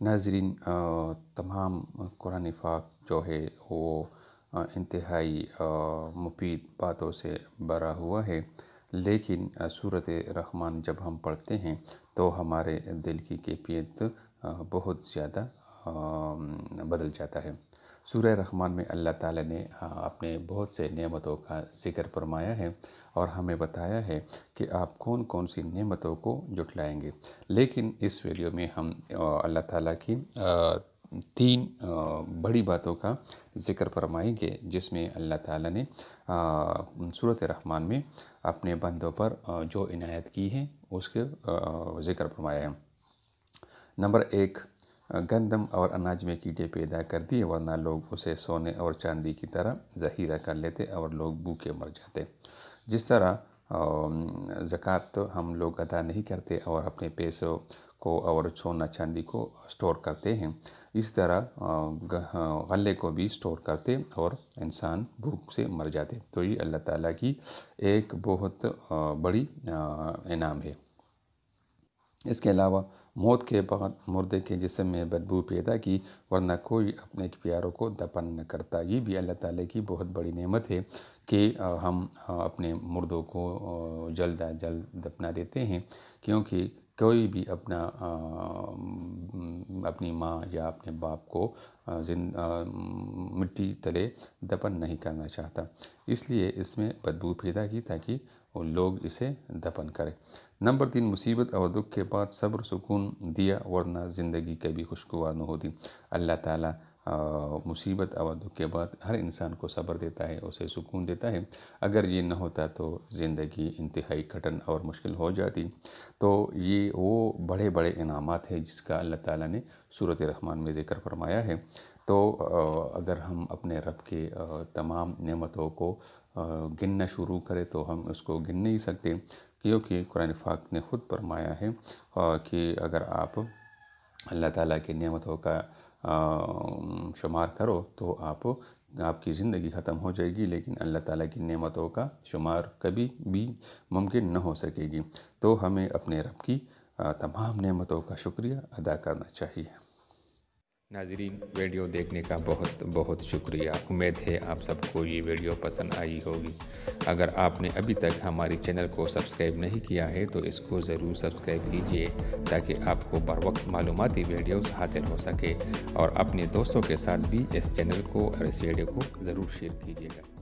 नाज़रीन, तमाम कुरान पाक जो है वो इंतहाई मुफीद बातों से भरा हुआ है, लेकिन सूरत रहमान जब हम पढ़ते हैं तो हमारे दिल की कैफियत बहुत ज़्यादा बदल जाता है। सूरह रहमान में अल्लाह ताला ने अपने बहुत से नेमतों का ज़िक्र फरमाया है और हमें बताया है कि आप कौन कौन सी नेमतों को जुटलाएंगे। लेकिन इस वीडियो में हम अल्लाह ताला की तीन बड़ी बातों का ज़िक्र फरमाएंगे, जिसमें अल्लाह ताला ने सूरत रहमान में अपने बंदों पर जो इनायत की है उसके ज़िक्र फरमाया है। नंबर 1, गंदम और अनाज में कीड़े पैदा कर दिए, वरना लोग उसे सोने और चांदी की तरह ज़ख़ीरा कर लेते और लोग भूखे मर जाते। जिस तरह ज़कात तो हम लोग अदा नहीं करते और अपने पैसों को और सोना चांदी को स्टोर करते हैं, इस तरह गल्ले को भी स्टोर करते और इंसान भूख से मर जाते। तो ये अल्लाह ताला की एक बहुत बड़ी इनाम है। इसके अलावा मौत के बाद मुर्दे के जिस्म में बदबू पैदा की, वरना कोई अपने प्यारों को दफन न करता। ये भी अल्लाह ताला की बहुत बड़ी नेमत है कि हम अपने मुर्दों को जल्द अज जल्द दफना देते हैं, क्योंकि कोई भी अपनी माँ या अपने बाप को मिट्टी तले दफन नहीं करना चाहता, इसलिए इसमें बदबू पैदा की ताकि वो लोग इसे दफन करें। नंबर 3, मुसीबत और दुख के बाद सब्र सुकून दिया, वरना ज़िंदगी कभी खुशगवार न होती। अल्लाह ताला मुसीबत और दुख के बाद हर इंसान को सब्र देता है, उसे सुकून देता है। अगर ये न होता तो ज़िंदगी इंतहाई कठिन और मुश्किल हो जाती। तो ये वो बड़े बड़े इनामात हैं जिसका अल्लाह ताला ने सूरत रहमान में ज़िक्र फरमाया है। तो अगर हम अपने रब के तमाम नेमतों को गिनना शुरू करें तो हम उसको गिन नहीं सकते, क्योंकि कुरान पाक ने ख़ुद फरमाया है कि अगर आप अल्लाह ताला की नेमतों का शुमार करो तो आपकी ज़िंदगी ख़त्म हो जाएगी, लेकिन अल्लाह ताला की नेमतों का शुमार कभी भी मुमकिन न हो सकेगी। तो हमें अपने रब की तमाम नेमतों का शुक्रिया अदा करना चाहिए। नाज़रीन, वीडियो देखने का बहुत बहुत शुक्रिया। उम्मीद है आप सबको ये वीडियो पसंद आई होगी। अगर आपने अभी तक हमारे चैनल को सब्सक्राइब नहीं किया है तो इसको ज़रूर सब्सक्राइब कीजिए, ताकि आपको बर वक्त मालूमाती वीडियोस हासिल हो सके, और अपने दोस्तों के साथ भी इस चैनल को और इस वीडियो को ज़रूर शेयर कीजिएगा।